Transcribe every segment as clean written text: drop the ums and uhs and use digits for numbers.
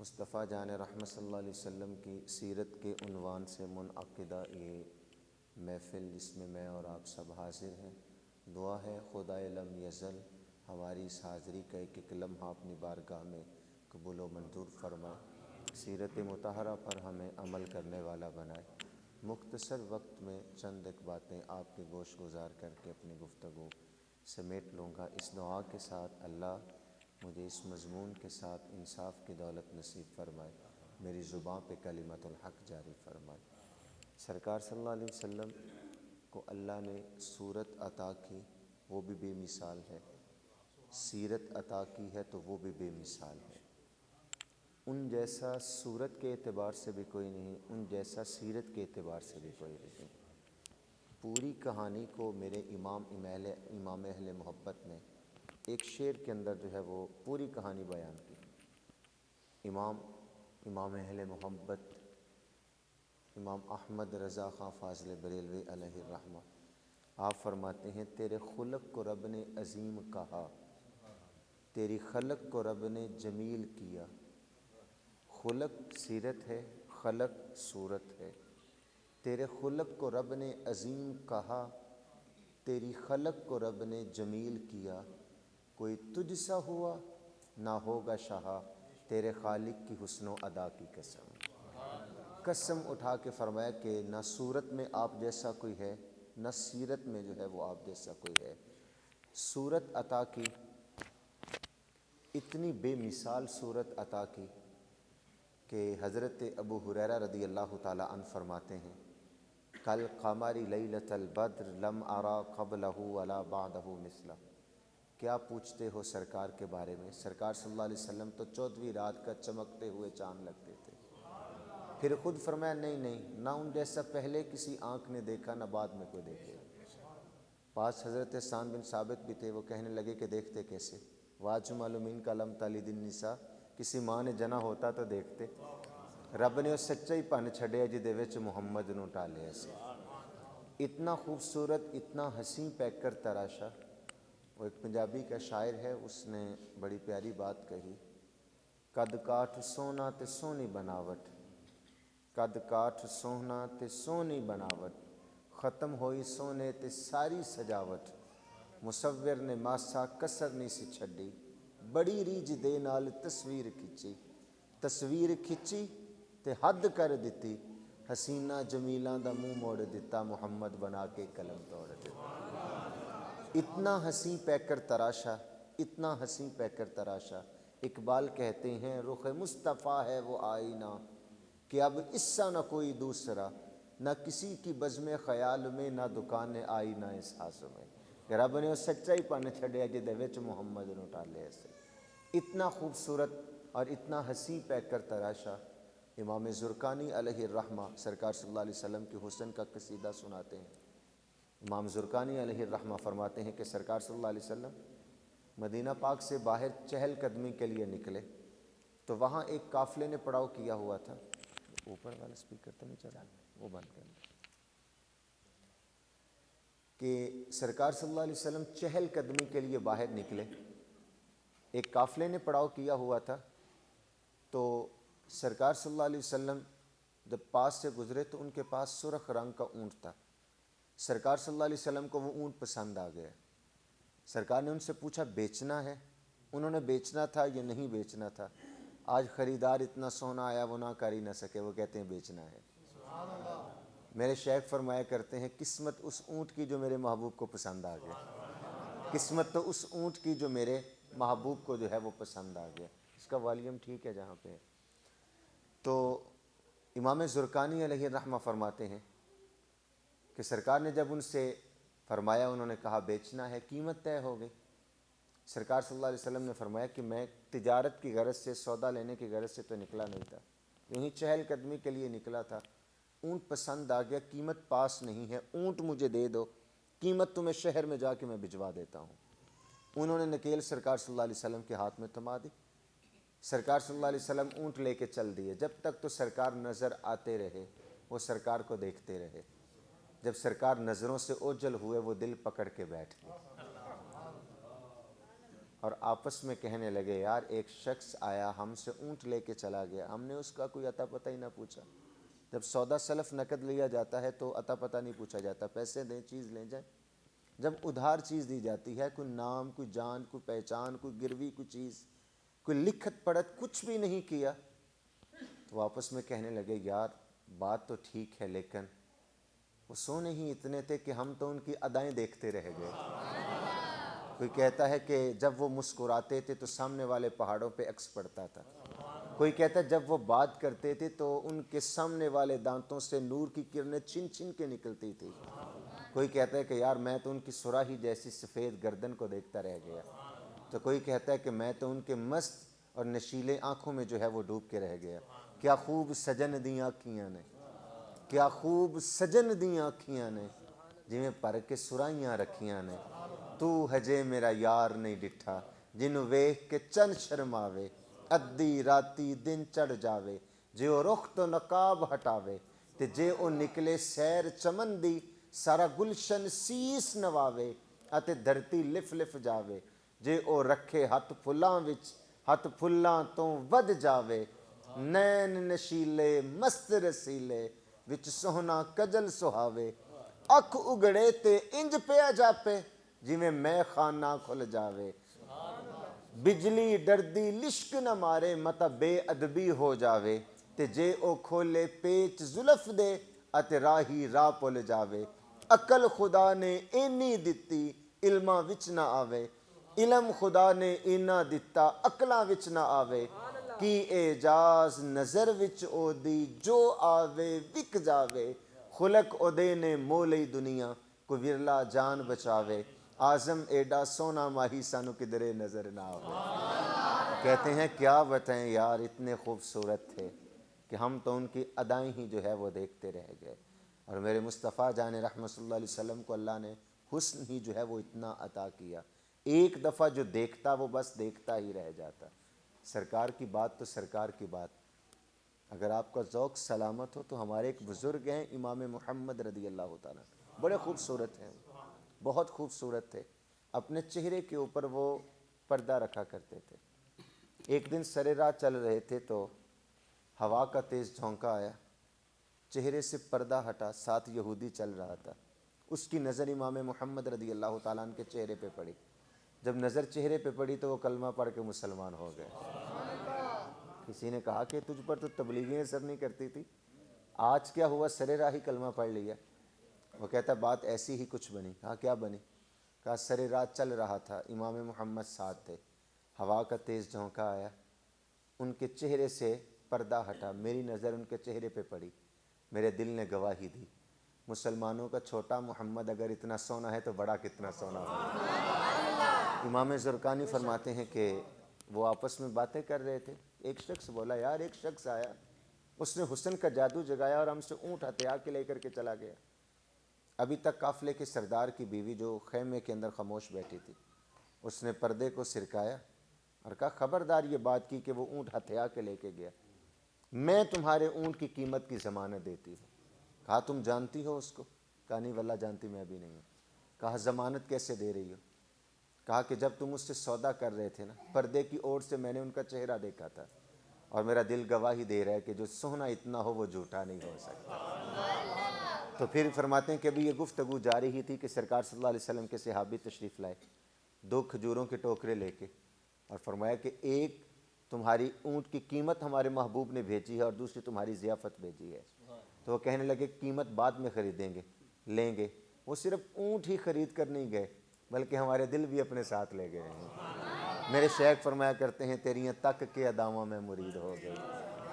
مصطفیٰ جان رحمت صلی اللہ علیہ وسلم کی سیرت کے عنوان سے منعقدہ یہ محفل جس میں میں اور آپ سب حاضر ہیں، دعا ہے خدائے لم یزل ہماری اس حاضری کا ایک ایک لمحہ اپنی بارگاہ میں قبول و منظور فرمائے، سیرت مطہرہ پر ہمیں عمل کرنے والا بنائے۔ مختصر وقت میں چند ایک باتیں آپ کے گوش گزار کر کے اپنی گفتگو سمیٹ لوں گا، اس دعا کے ساتھ اللہ مجھے اس مضمون کے ساتھ انصاف کی دولت نصیب فرمائے، میری زباں پہ کلمت الحق جاری فرمائے۔ سرکار صلی اللہ علیہ وسلم کو اللہ نے صورت عطا کی، وہ بھی بے مثال ہے، سیرت عطا کی ہے تو وہ بھی بے مثال ہے۔ ان جیسا صورت کے اعتبار سے بھی کوئی نہیں، ان جیسا سیرت کے اعتبار سے بھی کوئی نہیں۔ پوری کہانی کو میرے امام اہل محبت نے ایک شعر کے اندر جو ہے وہ پوری کہانی بیان کی۔ امام اہل محبت امام احمد رضا خان فاضل بریلوی علیہ الرحمہ آپ فرماتے ہیں، تیرے خلق کو رب نے عظیم کہا، تیری خلق کو رب نے جمیل کیا۔ خلق سیرت ہے، خلق صورت ہے۔ تیرے خلق کو رب نے عظیم کہا، تیری خلق کو رب نے جمیل کیا۔ کوئی تجھ سا ہوا نہ ہوگا شہا، تیرے خالق کی حسن و ادا کی قسم۔ قسم اٹھا کے فرمایا کہ نہ صورت میں آپ جیسا کوئی ہے، نہ سیرت میں جو ہے وہ آپ جیسا کوئی ہے۔ صورت عطا کی، اتنی بے مثال صورت عطا کی کہ حضرت ابو ہریرہ رضی اللہ تعالیٰ عنہ فرماتے ہیں، کل قمر لیلۃ البدر لم ارا قبلہ ولا بعدہ مثلہ۔ کیا پوچھتے ہو سرکار کے بارے میں؟ سرکار صلی اللہ علیہ وسلم تو 14ویں رات کا چمکتے ہوئے چاند لگتے تھے۔ پھر خود فرمایا نہیں، نہ ان جیسا پہلے کسی آنکھ نے دیکھا نہ بعد میں کوئی دیکھے۔ پاس حضرت حسان بن ثابت بھی تھے، وہ کہنے لگے کہ دیکھتے کیسے؟ واجم معلومین کا لم تلد النساء، کسی ماں نے جنا ہوتا تو دیکھتے۔ رب نے وہ سچا ہی پن چھڈیا جدے وچ محمد نو ٹالیا سی۔ اتنا خوبصورت، اتنا حسین پیک کر تراشا۔ وہ ایک پنجابی کا شاعر ہے، اس نے بڑی پیاری بات کہی، قد کاٹھ سونا تے سونی بناوٹ، قد کاٹھ سونا تے سونی بناوٹ، ختم ہوئی سونے تے ساری سجاوٹ، مصور نے ماسا کسر نہیں سی چھڈی، بڑی ریج دے نال تصویر کھچی، تصویر کھچی تے حد کر دیتی، حسینہ جمیلاں دا منہ موڑ دیتا، محمد بنا کے قلم توڑ دیتا۔ اتنا حسین پیک کر تراشا، اتنا حسین پیک کر تراشا۔ اقبال کہتے ہیں، رخ مصطفیٰ ہے وہ آئینہ کہ اب اس سا نہ کوئی دوسرا، نہ کسی کی بزم خیال میں، نہ دکان آئینہ احساس میں۔ کہ رب نے وہ سچائی پن چھڈیا جدے وچ محمد نو ٹالیا سے۔ اتنا خوبصورت اور اتنا حسین پیک کر تراشا۔ امام زرقانی علیہ الرحمہ سرکار صلی اللہ علیہ وسلم کے حسن کا قصیدہ سناتے ہیں۔ امام زرقانی علیہ الرحمہ فرماتے ہیں کہ سرکار صلی اللہ علیہ وسلم مدینہ پاک سے باہر چہل قدمی کے لیے نکلے تو وہاں ایک قافلے نے پڑاؤ کیا ہوا تھا۔ اوپر والا سپیکر تو نہیں چل رہا، وہ بند کر دیں۔ کہ سرکار صلی اللہ علیہ وسلم چہل قدمی کے لیے باہر نکلے، ایک قافلے نے پڑاؤ کیا ہوا تھا، تو سرکار صلی اللہ علیہ وسلم جب پاس سے گزرے تو ان کے پاس سرخ رنگ کا اونٹ تھا۔ سرکار صلی اللہ علیہ وسلم کو وہ اونٹ پسند آ گیا۔ سرکار نے ان سے پوچھا بیچنا ہے؟ انہوں نے بیچنا تھا یا نہیں بیچنا تھا؟ آج خریدار اتنا سونا آیا وہ نہ کر ہی نہ سکے، وہ کہتے ہیں بیچنا ہے۔ میرے شیخ فرمایا کرتے ہیں، قسمت اس اونٹ کی جو میرے محبوب کو پسند آ گیا، قسمت تو اس اونٹ کی جو میرے محبوب کو جو ہے وہ پسند آ گیا۔ اس کا والیوم ٹھیک ہے جہاں پہ ہے؟ تو امام زرقانی علیہ الرحمہ فرماتے ہیں کہ سرکار نے جب ان سے فرمایا، انہوں نے کہا بیچنا ہے، قیمت طے ہو گئی۔ سرکار صلی اللہ علیہ وسلم نے فرمایا کہ میں تجارت کی غرض سے، سودا لینے کی غرض سے تو نکلا نہیں تھا، یوں ہی چہل قدمی کے لیے نکلا تھا۔ اونٹ پسند آ گیا، قیمت پاس نہیں ہے، اونٹ مجھے دے دو، قیمت تمہیں شہر میں جا کے میں بھجوا دیتا ہوں۔ انہوں نے نکیل سرکار صلی اللہ علیہ وسلم کے ہاتھ میں تھما دی۔ سرکار صلی اللہ علیہ وسلم اونٹ لے کے چل دیے، جب تک تو سرکار نظر آتے رہے، وہ سرکار کو دیکھتے رہے۔ جب سرکار نظروں سے اوجھل ہوئے، وہ دل پکڑ کے بیٹھ گئے۔ اور آپس میں کہنے لگے یار ایک شخص آیا ہم سے اونٹ لے کے چلا گیا، ہم نے اس کا کوئی عطا پتہ ہی نہ پوچھا۔ جب سودا سلف نقد لیا جاتا ہے تو عطا پتہ نہیں پوچھا جاتا، پیسے دیں چیز لے جائیں۔ جب ادھار چیز دی جاتی ہے، کوئی نام، کوئی جان، کوئی پہچان، کوئی گروی، کوئی چیز، کوئی لکھت پڑھت کچھ بھی نہیں کیا، تو آپس میں کہنے لگے یار بات تو ٹھیک ہے لیکن وہ سونے ہی اتنے تھے کہ ہم تو ان کی ادائیں دیکھتے رہ گئے۔ کوئی کہتا ہے کہ جب وہ مسکراتے تھے تو سامنے والے پہاڑوں پہ عکس پڑتا تھا، کوئی کہتا ہے جب وہ بات کرتے تھے تو ان کے سامنے والے دانتوں سے نور کی کرنیں چھن چھن کے نکلتی تھی، کوئی کہتا ہے کہ یار میں تو ان کی سراہی جیسی سفید گردن کو دیکھتا رہ گیا، تو کوئی کہتا ہے کہ میں تو ان کے مست اور نشیلے آنکھوں میں جو ہے وہ ڈوب کے رہ گیا۔ کیا خوب سجن دی آنکھیاں نے، کیا خوب سجن دی آنکھیاں نے، جویں پر کے سرائیاں رکھیاں نے، تو ہجے میرا یار نہیں ڈٹھا، جنوں ویکھ کے چن شرماوے، ادھی راتی دن چڑھ جاوے، جے او رخ تو نقاب ہٹاوے، تے جے او نکلے سیر چمن دی، سارا گلشن سیس نواوے، اتے دھرتی لف لف جاوے، جے او رکھے ہاتھ پھلاں وچ، ہاتھ پھلاں تو ود جاوے، نین نشیلے مست رسیلے، وچ سوہنا کجل سہاوے، اکھ اگڑے تے انج پیا جاپے، جویں میں خانہ کھل جاوے، بجلی ڈردی لشک نہ مارے، متا بے ادبی ہو جاوے، تے جے او کھولے پیچ زلف دے، اتے راہی راہ پل جاوے، عقل خدا نے اینی دتی علماں وچ نہ آوے، علم خدا نے اینا دتا عقلاں وچ نہ آوے، کی اعجاز نظر وچ او دی جو آوے وک جاوے، خلق او دے نے مولئی دنیا کو ورلا جان بچاوے، اعظم ایڈا سونا ماہی سانو کدرے نظر نہ آوے۔ کہتے ہیں کیا بتائیں یار اتنے خوبصورت تھے کہ ہم تو ان کی ادائیں ہی جو ہے وہ دیکھتے رہ گئے، اور میرے مصطفیٰ جان رحمت صلی اللہ علیہ وسلم کو اللہ نے حسن ہی جو ہے وہ اتنا عطا کیا، ایک دفعہ جو دیکھتا وہ بس دیکھتا ہی رہ جاتا۔ سرکار کی بات تو سرکار کی بات، اگر آپ کا ذوق سلامت ہو تو ہمارے ایک بزرگ ہیں امام محمد رضی اللہ تعالیٰ، بڑے خوبصورت ہیں، بہت خوبصورت تھے، اپنے چہرے کے اوپر وہ پردہ رکھا کرتے تھے۔ ایک دن سر راہ چل رہے تھے تو ہوا کا تیز جھونکا آیا، چہرے سے پردہ ہٹا، ساتھ یہودی چل رہا تھا، اس کی نظر امام محمد رضی اللہ تعالیٰ عنہ کے چہرے پہ پڑی، جب نظر چہرے پہ پڑی تو وہ کلمہ پڑھ کے مسلمان ہو گئے۔ کسی نے کہا کہ تجھ پر تو تبلیغیں اثر نہیں کرتی تھی، آج کیا ہوا سر راہ ہی کلمہ پڑھ لیا؟ وہ کہتا بات ایسی ہی کچھ بنی۔ کہا کیا بنی؟ کہا سر راہ چل رہا تھا، امام محمد ساتھ تھے، ہوا کا تیز جھونکا آیا، ان کے چہرے سے پردہ ہٹا، میری نظر ان کے چہرے پہ پڑی، میرے دل نے گواہی دی، مسلمانوں کا چھوٹا محمد اگر اتنا سونا ہے تو بڑا کتنا سونا ہوگا۔ امام زرقانی فرماتے ہیں کہ وہ آپس میں باتیں کر رہے تھے، ایک شخص بولا یار ایک شخص آیا، اس نے حسن کا جادو جگایا اور ہم سے اونٹ ہتھیا کے لے کر کے چلا گیا۔ ابھی تک قافلے کے سردار کی بیوی جو خیمے کے اندر خاموش بیٹھی تھی، اس نے پردے کو سرکایا اور کہا خبردار یہ بات کی کہ وہ اونٹ ہتھیا کے لے کے گیا، میں تمہارے اونٹ کی قیمت کی ضمانت دیتی ہوں۔ کہا تم جانتی ہو اس کو؟ کہا نہیں واللہ جانتی میں ابھی نہیں ہوں۔ کہا ضمانت کیسے دے رہی ہو؟ کہا کہ جب تم اس سے سودا کر رہے تھے نا، پردے کی اوٹ سے میں نے ان کا چہرہ دیکھا تھا، اور میرا دل گواہی دے رہا ہے کہ جو سونا اتنا ہو وہ جھوٹا نہیں ہو سکتا۔ تو پھر فرماتے ہیں کہ ابھی یہ گفتگو جاری ہی تھی کہ سرکار صلی اللہ علیہ وسلم کے صحابی تشریف لائے، 2 کھجوروں کے ٹوکرے لے کے، اور فرمایا کہ ایک تمہاری اونٹ کی قیمت ہمارے محبوب نے بھیجی ہے اور دوسری تمہاری ضیافت بھیجی ہے۔ تو وہ کہنے لگے قیمت بعد میں خریدیں گے، لیں گے۔ وہ صرف اونٹ ہی خرید کر نہیں گئے بلکہ ہمارے دل بھی اپنے ساتھ لے گئے ہیں۔ میرے شیخ فرمایا کرتے ہیں تیریاں تک کے اداموں میں مرید ہو گئی۔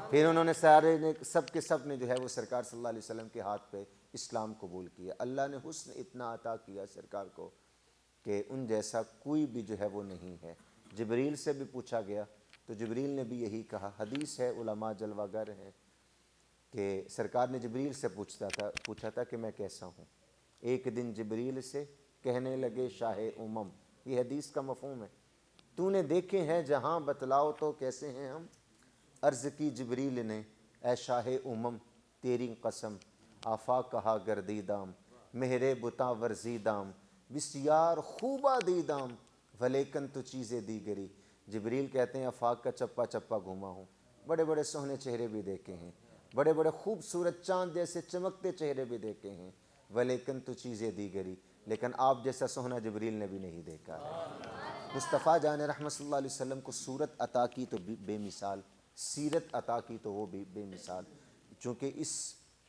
پھر انہوں نے سارے نے سب کے سب نے جو ہے وہ سرکار صلی اللہ علیہ وسلم کے ہاتھ پہ اسلام قبول کیا۔ اللہ نے حسن اتنا عطا کیا سرکار کو کہ ان جیسا کوئی بھی جو ہے وہ نہیں ہے۔ جبریل سے بھی پوچھا گیا تو جبریل نے بھی یہی کہا، حدیث ہے علماء جلوہ گر ہیں کہ سرکار نے جبریل سے پوچھا تھا کہ میں کیسا ہوں۔ ایک دن جبریل سے کہنے لگے شاہ امم، یہ حدیث کا مفہوم ہے، تو نے دیکھے ہیں جہاں بتلاؤ تو کیسے ہیں ہم؟ عرض کی جبریل نے اے شاہ امم تیری قسم، آفاق کہا گردیدام، مہرے بتا ورزیدام، بسیار خوبا دیدام، ولیکن تو چیزیں دیگری، جبریل کہتے ہیں آفاق کا چپا چپا گھوما ہوں، بڑے بڑے سوہنے چہرے بھی دیکھے ہیں، بڑے بڑے خوبصورت چاند جیسے چمکتے چہرے بھی دیکھے ہیں، ولیکن تو چیزیں دیگری، لیکن آپ جیسا سوہنا جبریل نے بھی نہیں دیکھا ہے۔ مصطفیٰ جان رحمت صلی اللہ علیہ وسلم کو صورت عطا کی تو بے مثال، سیرت عطا کی تو وہ بھی بے مثال، چونکہ اس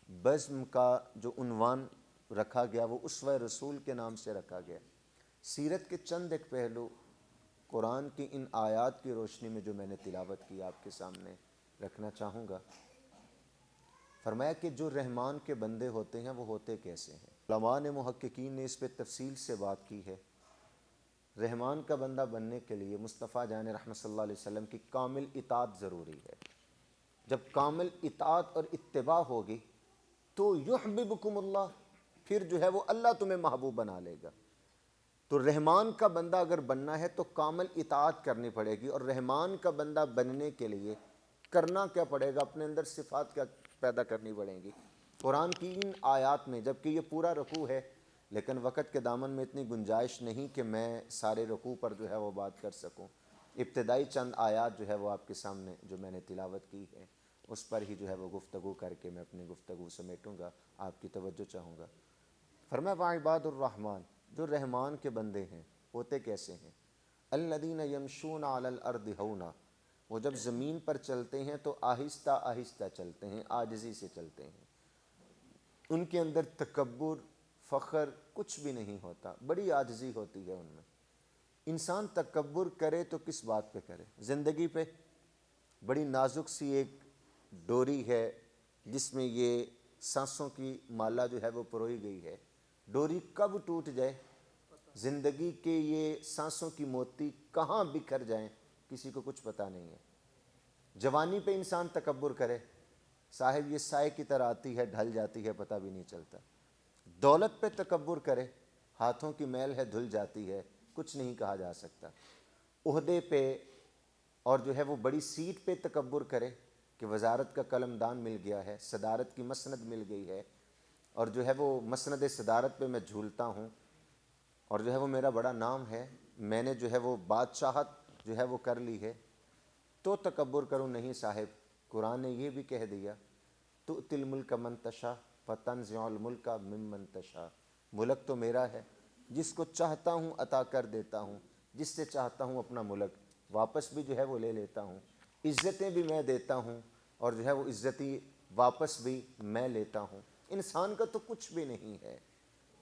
بزم کا جو عنوان رکھا گیا وہ اسوہ رسول کے نام سے رکھا گیا۔ سیرت کے چند ایک پہلو قرآن کی ان آیات کی روشنی میں جو میں نے تلاوت کی آپ کے سامنے رکھنا چاہوں گا۔ فرمایا کہ جو رحمان کے بندے ہوتے ہیں وہ ہوتے کیسے ہیں؟ علماء نے محققین نے اس پہ تفصیل سے بات کی ہے۔ رحمان کا بندہ بننے کے لیے مصطفیٰ جان رحمت صلی اللہ علیہ وسلم کی کامل اطاعت ضروری ہے۔ جب کامل اطاعت اور اتباع ہوگی تو یحببکم اللہ، پھر جو ہے وہ اللہ تمہیں محبوب بنا لے گا۔ تو رحمان کا بندہ اگر بننا ہے تو کامل اطاعت کرنی پڑے گی، اور رحمان کا بندہ بننے کے لیے کرنا کیا پڑے گا؟ اپنے اندر صفات کیا پیدا کرنی پڑیں گی؟ قرآن کی ان آیات میں، جبکہ یہ پورا رکوع ہے لیکن وقت کے دامن میں اتنی گنجائش نہیں کہ میں سارے رکوع پر جو ہے وہ بات کر سکوں، ابتدائی چند آیات جو ہے وہ آپ کے سامنے جو میں نے تلاوت کی ہے اس پر ہی جو ہے وہ گفتگو کر کے میں اپنی گفتگو سمیٹوں گا، آپ کی توجہ چاہوں گا۔ فرمایا وعباد الرحمن، جو رحمان کے بندے ہیں ہوتے کیسے ہیں؟ الذین یمشون علی الارض ہونا، وہ جب زمین پر چلتے ہیں تو آہستہ آہستہ چلتے ہیں، عاجزی سے چلتے ہیں، ان کے اندر تکبر فخر کچھ بھی نہیں ہوتا، بڑی عاجزی ہوتی ہے ان میں۔ انسان تکبر کرے تو کس بات پہ کرے؟ زندگی پہ بڑی نازک سی ایک ڈوری ہے جس میں یہ سانسوں کی مالا جو ہے وہ پروئی گئی ہے، ڈوری کب ٹوٹ جائے، زندگی کے یہ سانسوں کی موتی کہاں بکھر جائیں کسی کو کچھ پتہ نہیں ہے۔ جوانی پہ انسان تکبر کرے، صاحب یہ سائے کی طرح آتی ہے ڈھل جاتی ہے پتہ بھی نہیں چلتا۔ دولت پہ تکبر کرے، ہاتھوں کی میل ہے دھل جاتی ہے، کچھ نہیں کہا جا سکتا۔ عہدے پہ اور جو ہے وہ بڑی سیٹ پہ تکبر کرے کہ وزارت کا قلم دان مل گیا ہے، صدارت کی مسند مل گئی ہے، اور جو ہے وہ مسند صدارت پہ میں جھولتا ہوں، اور جو ہے وہ میرا بڑا نام ہے، میں نے جو ہے وہ بادشاہت جو ہے وہ کر لی ہے، تو تکبر کروں نہیں صاحب۔ قرآن نے یہ بھی کہہ دیا تؤتی الملک من تشاء فتنزع الملک ممن تشاء، ملک تو میرا ہے، جس کو چاہتا ہوں عطا کر دیتا ہوں، جس سے چاہتا ہوں اپنا ملک واپس بھی جو ہے وہ لے لیتا ہوں، عزتیں بھی میں دیتا ہوں اور جو ہے وہ عزتی واپس بھی میں لیتا ہوں۔ انسان کا تو کچھ بھی نہیں ہے،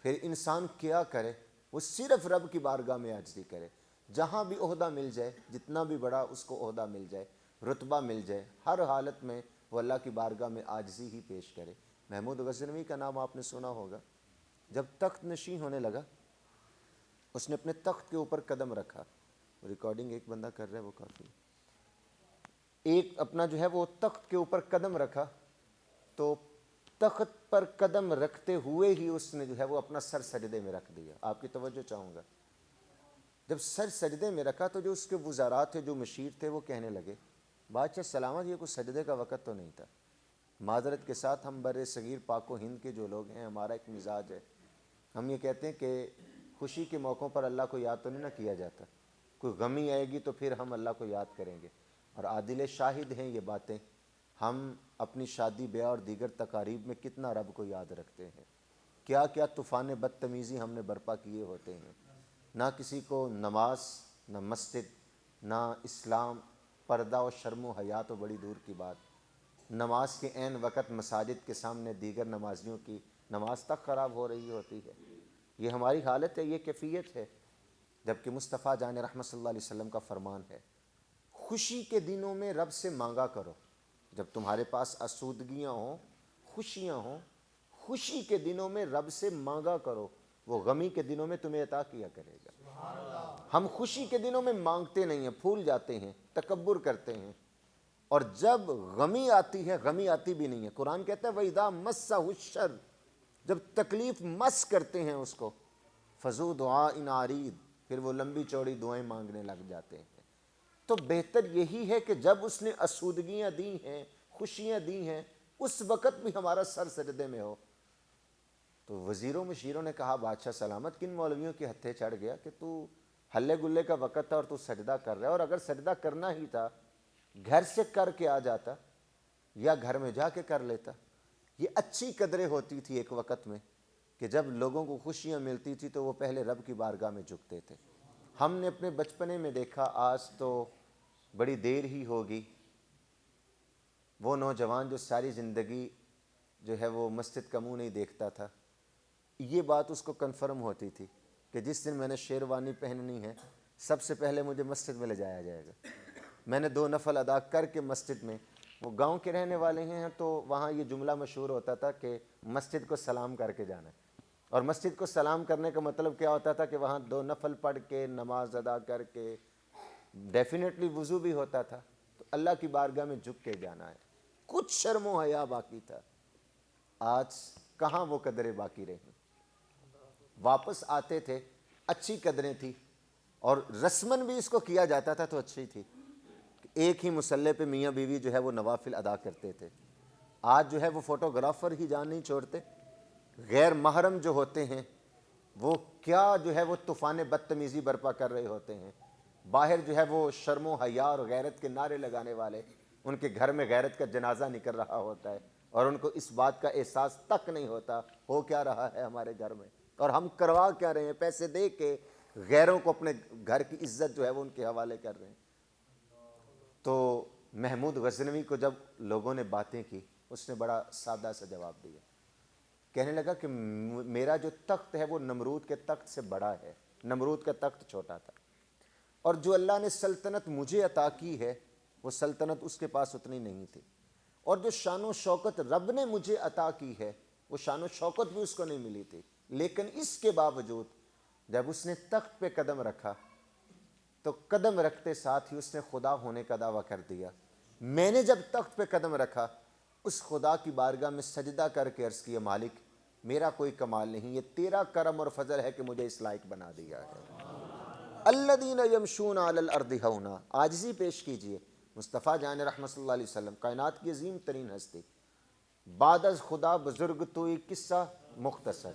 پھر انسان کیا کرے؟ وہ صرف رب کی بارگاہ میں عاجزی کرے، جہاں بھی عہدہ مل جائے، جتنا بھی بڑا اس کو عہدہ مل جائے، رتبہ مل جائے، ہر حالت میں وہ اللہ کی بارگاہ میں عاجزی ہی پیش کرے۔ محمود غزنوی کا نام آپ نے سنا ہوگا، جب تخت نشین ہونے لگا اس نے اپنے تخت کے اوپر قدم رکھا، ریکارڈنگ ایک بندہ کر رہا ہے وہ کافی، ایک اپنا جو ہے وہ تخت کے اوپر قدم رکھا تو تخت پر قدم رکھتے ہوئے ہی اس نے جو ہے وہ اپنا سر سجدے میں رکھ دیا۔ آپ کی توجہ چاہوں گا، جب سر سجدے میں رکھا تو جو اس کے وزراء تھے، جو مشیر تھے، وہ کہنے لگے بادشاہ سلامت، یہ کوئی سجدے کا وقت تو نہیں تھا۔ معذرت کے ساتھ ہم بر صغیر پاک و ہند کے جو لوگ ہیں، ہمارا ایک مزاج ہے، ہم یہ کہتے ہیں کہ خوشی کے موقعوں پر اللہ کو یاد تو نہیں نہ کیا جاتا، کوئی غمی آئے گی تو پھر ہم اللہ کو یاد کریں گے، اور عادل شاہد ہیں یہ باتیں، ہم اپنی شادی بیاہ اور دیگر تقاریب میں کتنا رب کو یاد رکھتے ہیں، کیا کیا طوفان بدتمیزی ہم نے برپا کیے ہوتے ہیں، نہ کسی کو نماز، نہ مسجد، نہ اسلام، پردہ و شرم و حیا تو بڑی دور کی بات، نماز کے عین وقت مساجد کے سامنے دیگر نمازیوں کی نماز تک خراب ہو رہی ہوتی ہے۔ یہ ہماری حالت ہے، یہ کیفیت ہے، جبکہ مصطفیٰ جان رحمت صلی اللہ علیہ وسلم کا فرمان ہے خوشی کے دنوں میں رب سے مانگا کرو، جب تمہارے پاس آسودگیاں ہوں، خوشیاں ہوں، خوشی کے دنوں میں رب سے مانگا کرو، وہ غمی کے دنوں میں تمہیں عطا کیا کرے گا۔ ہم خوشی کے دنوں میں مانگتے نہیں ہیں، پھول جاتے ہیں، تکبر کرتے ہیں، اور جب غمی آتی ہے، غمی آتی بھی نہیں ہے۔ قرآن کہتا ہے وَإِذَا مَسَّهُ الشَّرُّ، جب تکلیف مس کرتے ہیں اس کو، فَذُو دُعَاءٍ عَرِيضٍ، پھر وہ لمبی چوڑی دعائیں مانگنے لگ جاتے ہیں۔ تو بہتر یہی ہے کہ جب اس نے آسودگیاں دی ہیں، خوشیاں دی ہیں، اس وقت بھی ہمارا سر سجدے میں ہو۔ تو وزیروں مشیروں نے کہا بادشاہ سلامت، کن مولویوں کے ہتھے چڑھ گیا کہ تو ہلے گلے کا وقت تھا اور تو سجدہ کر رہا ہے، اور اگر سجدہ کرنا ہی تھا گھر سے کر کے آ جاتا یا گھر میں جا کے کر لیتا۔ یہ اچھی قدریں ہوتی تھی ایک وقت میں کہ جب لوگوں کو خوشیاں ملتی تھی تو وہ پہلے رب کی بارگاہ میں جھکتے تھے۔ ہم نے اپنے بچپنے میں دیکھا، آج تو بڑی دیر ہی ہوگی، وہ نوجوان جو ساری زندگی جو ہے وہ مسجد کا منہ نہیں دیکھتا تھا، یہ بات اس کو کنفرم ہوتی تھی کہ جس دن میں نے شیروانی پہننی ہے سب سے پہلے مجھے مسجد میں لے جایا جائے گا۔ میں نے 2 نفل ادا کر کے مسجد میں، وہ گاؤں کے رہنے والے ہیں تو وہاں یہ جملہ مشہور ہوتا تھا کہ مسجد کو سلام کر کے جانا ہے، اور مسجد کو سلام کرنے کا مطلب کیا ہوتا تھا کہ وہاں 2 نفل پڑھ کے نماز ادا کر کے، ڈیفینیٹلی وضو بھی ہوتا تھا، تو اللہ کی بارگاہ میں جھک کے جانا ہے، کچھ شرم و حیا باقی تھا۔ آج کہاں وہ قدریں باقی رہیں؟ واپس آتے تھے، اچھی قدریں تھی، اور رسماً بھی اس کو کیا جاتا تھا تو اچھی تھی، ایک ہی مصلی پہ میاں بیوی جو ہے وہ نوافل ادا کرتے تھے۔ آج جو ہے وہ فوٹوگرافر ہی جان نہیں چھوڑتے، غیر محرم جو ہوتے ہیں وہ کیا جو ہے وہ طوفان بدتمیزی برپا کر رہے ہوتے ہیں، باہر جو ہے وہ شرم و حیا اور غیرت کے نعرے لگانے والے، ان کے گھر میں غیرت کا جنازہ نکل رہا ہوتا ہے اور ان کو اس بات کا احساس تک نہیں ہوتا ہو کیا رہا ہے ہمارے گھر میں، اور ہم کروا کیا رہے ہیں، پیسے دے کے غیروں کو اپنے گھر کی عزت جو ہے وہ ان کے حوالے کر رہے ہیں۔ تو محمود غزنوی کو جب لوگوں نے باتیں کی، اس نے بڑا سادہ سا جواب دیا، کہنے لگا کہ میرا جو تخت ہے وہ نمرود کے تخت سے بڑا ہے، نمرود کا تخت چھوٹا تھا، اور جو اللہ نے سلطنت مجھے عطا کی ہے وہ سلطنت اس کے پاس اتنی نہیں تھی، اور جو شان و شوکت رب نے مجھے عطا کی ہے وہ شان و شوکت بھی اس کو نہیں ملی تھی، لیکن اس کے باوجود جب اس نے تخت پہ قدم رکھا تو قدم رکھتے ساتھ ہی اس نے خدا ہونے کا دعویٰ کر دیا۔ میں نے جب تخت پہ قدم رکھا اس خدا کی بارگاہ میں سجدہ کر کے عرض کیا، مالک میرا کوئی کمال نہیں، یہ تیرا کرم اور فضل ہے کہ مجھے اس لائق بنا دیا ہے۔ الذین یمشون علی الارض ہونا، عاجزی پیش کیجئے۔ مصطفیٰ جان رحمت اللہ علیہ وسلم، کائنات کی عظیم ترین ہستی، بعد از خدا بزرگ تو ایک قصہ مختصر،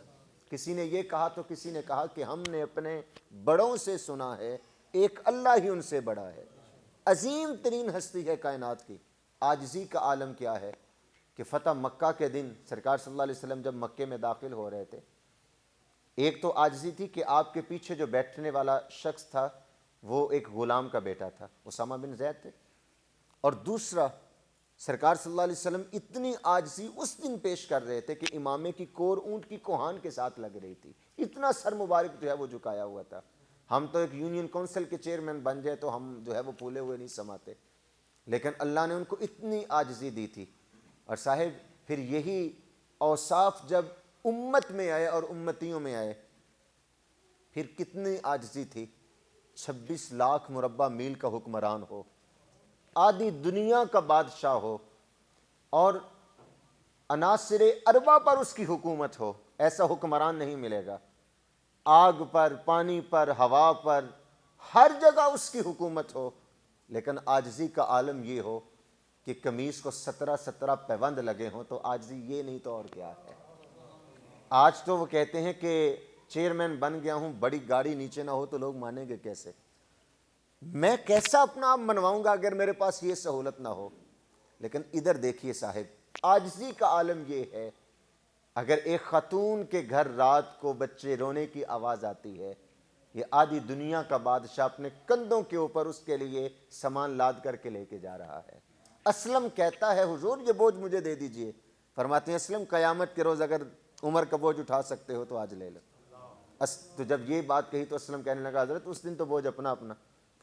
کسی نے یہ کہا تو کسی نے کہا کہ ہم نے اپنے بڑوں سے سنا ہے ایک اللہ ہی ان سے بڑا ہے، عظیم ترین ہستی ہے کائنات کی۔ عاجزی کا عالم کیا ہے کہ فتح مکہ کے دن سرکار صلی اللہ علیہ وسلم جب مکے میں داخل ہو رہے تھے، ایک تو عاجزی تھی کہ آپ کے پیچھے جو بیٹھنے والا شخص تھا وہ ایک غلام کا بیٹا تھا، اسامہ بن زید تھے، اور دوسرا سرکار صلی اللہ علیہ وسلم اتنی عاجزی اس دن پیش کر رہے تھے کہ امامے کی کور اونٹ کی کوہان کے ساتھ لگ رہی تھی، اتنا سر مبارک جو ہے وہ جھکایا ہوا تھا۔ ہم تو ایک یونین کونسل کے چیئرمین بن جائے تو ہم جو ہے وہ پھولے ہوئے نہیں سماتے، لیکن اللہ نے ان کو اتنی عاجزی دی تھی۔ اور صاحب پھر یہی اوصاف جب امت میں آئے اور امتیوں میں آئے، پھر کتنی عاجزی تھی۔ 26 لاکھ مربع میل کا حکمران ہو، آدھی دنیا کا بادشاہ ہو، اور عناصر اربع پر اس کی حکومت ہو، ایسا حکمران نہیں ملے گا۔ آگ پر، پانی پر، ہوا پر، ہر جگہ اس کی حکومت ہو، لیکن عاجزی کا عالم یہ ہو کہ قمیص کو 17 پیوند لگے ہوں، تو عاجزی یہ نہیں تو اور کیا ہے۔ آج تو وہ کہتے ہیں کہ چیئرمین بن گیا ہوں، بڑی گاڑی نیچے نہ ہو تو لوگ مانیں گے کیسے؟ میں کیسا اپنا آپ منواؤں گا اگر میرے پاس یہ سہولت نہ ہو؟ لیکن ادھر دیکھیے صاحب، عاجزی کا عالم یہ ہے، اگر ایک خاتون کے گھر رات کو بچے رونے کی آواز آتی ہے، یہ آدھی دنیا کا بادشاہ اپنے کندھوں کے اوپر اس کے لیے سامان لاد کر کے لے کے جا رہا ہے۔ اسلم کہتا ہے حضور یہ بوجھ مجھے دے دیجئے، فرماتے ہیں اسلم قیامت کے روز اگر عمر کا بوجھ اٹھا سکتے ہو تو آج لے لو۔ تو جب یہ بات کہی تو اسلم کہنے لگا حضرت اس دن تو بوجھ اپنا اپنا،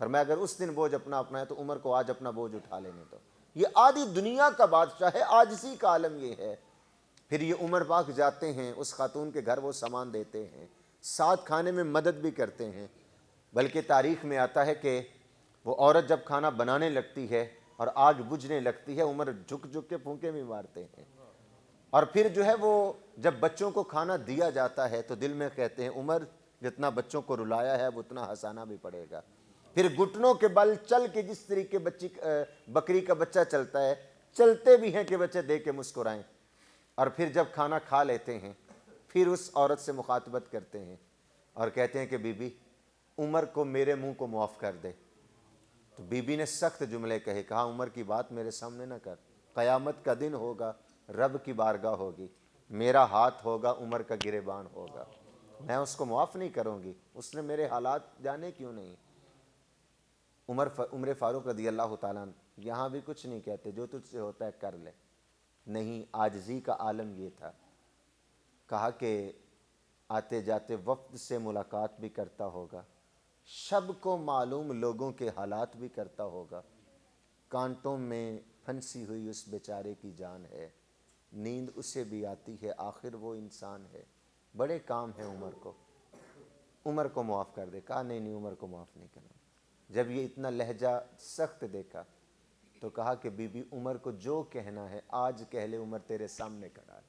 فرمایا اگر اس دن بوجھ اپنا اپنا ہے تو عمر کو آج اپنا بوجھ اٹھا لینے دو۔ یہ آدھی دنیا کا بادشاہ ہے، عاجزی کا عالم یہ ہے۔ پھر یہ عمر پاک جاتے ہیں اس خاتون کے گھر، وہ سامان دیتے ہیں، ساتھ کھانے میں مدد بھی کرتے ہیں، بلکہ تاریخ میں آتا ہے کہ وہ عورت جب کھانا بنانے لگتی ہے اور آگ بجھنے لگتی ہے، عمر جھک جھک کے پھونکے بھی مارتے ہیں، اور پھر جو ہے وہ جب بچوں کو کھانا دیا جاتا ہے تو دل میں کہتے ہیں عمر جتنا بچوں کو رلایا ہے اتنا ہنسانا بھی پڑے گا۔ پھر گھٹنوں کے بل چل کے جس طریقے بکری کا بچہ چلتا ہے، چلتے بھی ہیں کہ بچے دے کے مسکرائیں، اور پھر جب کھانا کھا لیتے ہیں پھر اس عورت سے مخاطبت کرتے ہیں اور کہتے ہیں کہ بی بی عمر کو میرے منہ کو معاف کر دے۔ تو بی بی نے سخت جملے کہے، کہا عمر کی بات میرے سامنے نہ کر، قیامت کا دن ہوگا، رب کی بارگاہ ہوگی، میرا ہاتھ ہوگا، عمر کا گریبان ہوگا، میں اس کو معاف نہیں کروں گی، اس نے میرے حالات جانے کیوں نہیں۔ عمر فاروق رضی اللہ تعالیٰ عنہ یہاں بھی کچھ نہیں کہتے، جو تجھ سے ہوتا ہے کر لے، نہیں، عاجزی کا عالم یہ تھا۔ کہا کہ آتے جاتے وفد سے ملاقات بھی کرتا ہوگا، شب کو معلوم لوگوں کے حالات بھی کرتا ہوگا، کانٹوں میں پھنسی ہوئی اس بیچارے کی جان ہے، نیند اسے بھی آتی ہے، آخر وہ انسان ہے، بڑے کام ہیں عمر کو، عمر کو معاف کر دے۔ کہا نہیں نہیں، عمر کو معاف نہیں کرنا۔ جب یہ اتنا لہجہ سخت دیکھا تو کہا کہ بی بی عمر کو جو کہنا ہے آج کہہ لے، عمر تیرے سامنے کھڑا ہے۔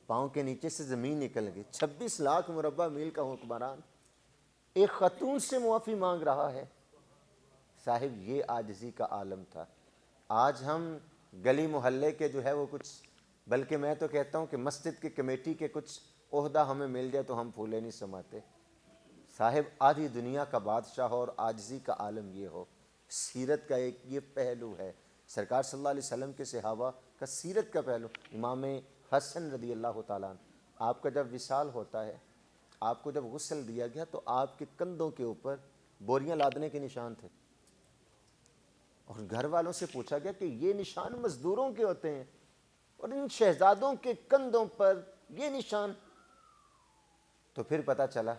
پاؤں کے نیچے سے زمین نکل گئی۔ 26 لاکھ مربع میل کا حکمران ایک خاتون سے معافی مانگ رہا ہے۔ صاحب یہ عاجزی کا عالم تھا۔ آج ہم گلی محلے کے جو ہے وہ کچھ، بلکہ میں تو کہتا ہوں کہ مسجد کی کمیٹی کے کچھ عہدہ ہمیں مل جائے تو ہم پھولے نہیں سماتے۔ صاحب آدھی دنیا کا بادشاہ ہو اور عاجزی کا عالم یہ ہو۔ سیرت کا ایک یہ پہلو ہے، سرکار صلی اللہ علیہ وسلم کے صحابہ کا سیرت کا پہلو۔ امام حسن رضی اللہ تعالیٰ عنہ، آپ کا جب وصال ہوتا ہے، آپ کو جب غسل دیا گیا تو آپ کے کندھوں کے اوپر بوریاں لادنے کے نشان تھے، اور گھر والوں سے پوچھا گیا کہ یہ نشان مزدوروں کے ہوتے ہیں اور ان شہزادوں کے کندھوں پر یہ نشان؟ تو پھر پتہ چلا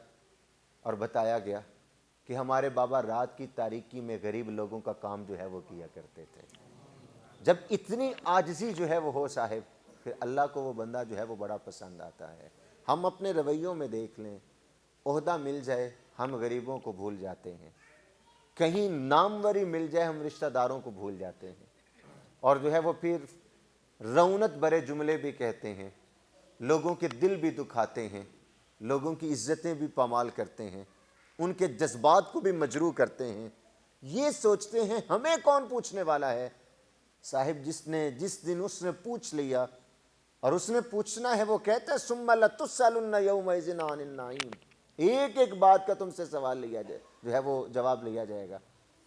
اور بتایا گیا کہ ہمارے بابا رات کی تاریکی میں غریب لوگوں کا کام جو ہے وہ کیا کرتے تھے۔ جب اتنی عاجزی جو ہے وہ ہو صاحب، پھر اللہ کو وہ بندہ جو ہے وہ بڑا پسند آتا ہے۔ ہم اپنے رویوں میں دیکھ لیں، عہدہ مل جائے ہم غریبوں کو بھول جاتے ہیں، کہیں ناموری مل جائے ہم رشتہ داروں کو بھول جاتے ہیں، اور جو ہے وہ پھر رونت برے جملے بھی کہتے ہیں، لوگوں کے دل بھی دکھاتے ہیں، لوگوں کی عزتیں بھی پامال کرتے ہیں، ان کے جذبات کو بھی مجروح کرتے ہیں، یہ سوچتے ہیں ہمیں کون پوچھنے والا ہے۔ صاحب جس دن اس نے پوچھ لیا، اور اس نے پوچھنا ہے، وہ کہتا ہے ثم لتسألن یومئذ عن النعیم، ایک ایک بات کا تم سے سوال لیا جائے، جو ہے وہ جواب لیا جائے گا،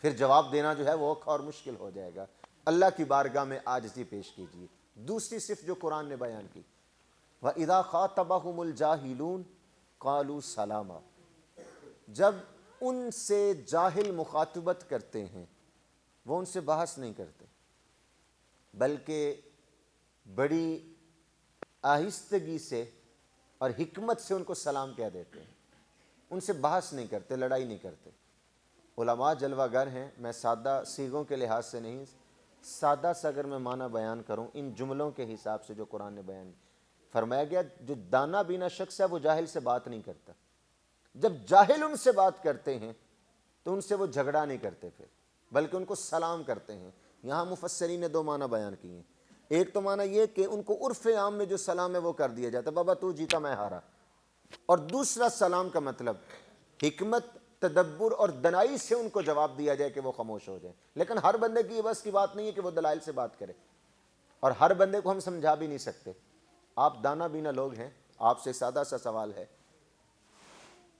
پھر جواب دینا جو ہے وہ اور مشکل ہو جائے گا۔ اللہ کی بارگاہ میں عاجزی پیش کیجیے۔ دوسری صفت جو قرآن نے بیان کی، وَإِذَا خَاطَبَهُمُ الْجَاهِلُونَ قَالُوا سَلَامًا، جب ان سے جاہل مخاطبت کرتے ہیں، وہ ان سے بحث نہیں کرتے، بلکہ بڑی آہستگی سے اور حکمت سے ان کو سلام کہہ دیتے ہیں، ان سے بحث نہیں کرتے، لڑائی نہیں کرتے۔ علماء جلوہ گر ہیں، میں سادہ صیغوں کے لحاظ سے نہیں، سادہ سا اگر میں معنی بیان کروں ان جملوں کے حساب سے جو قرآن نے بیان فرمایا گیا، جو دانا بینا شخص ہے وہ جاہل سے بات نہیں کرتا، جب جاہل ان سے بات کرتے ہیں تو ان سے وہ جھگڑا نہیں کرتے پھر، بلکہ ان کو سلام کرتے ہیں۔ یہاں مفسرین نے دو معنی بیان کیے ہیں، ایک تو معنی یہ کہ ان کو عرف عام میں جو سلام ہے وہ کر دیا جاتا ہے، بابا تو جیتا میں ہارا، اور دوسرا سلام کا مطلب حکمت، تدبر اور دنائی سے ان کو جواب دیا جائے کہ وہ خاموش ہو جائیں۔ لیکن ہر بندے کی یہ بس کی بات نہیں ہے کہ وہ دلائل سے بات کرے، اور ہر بندے کو ہم سمجھا بھی نہیں سکتے۔ آپ دانا بینا لوگ ہیں، آپ سے سادہ سا سوال ہے،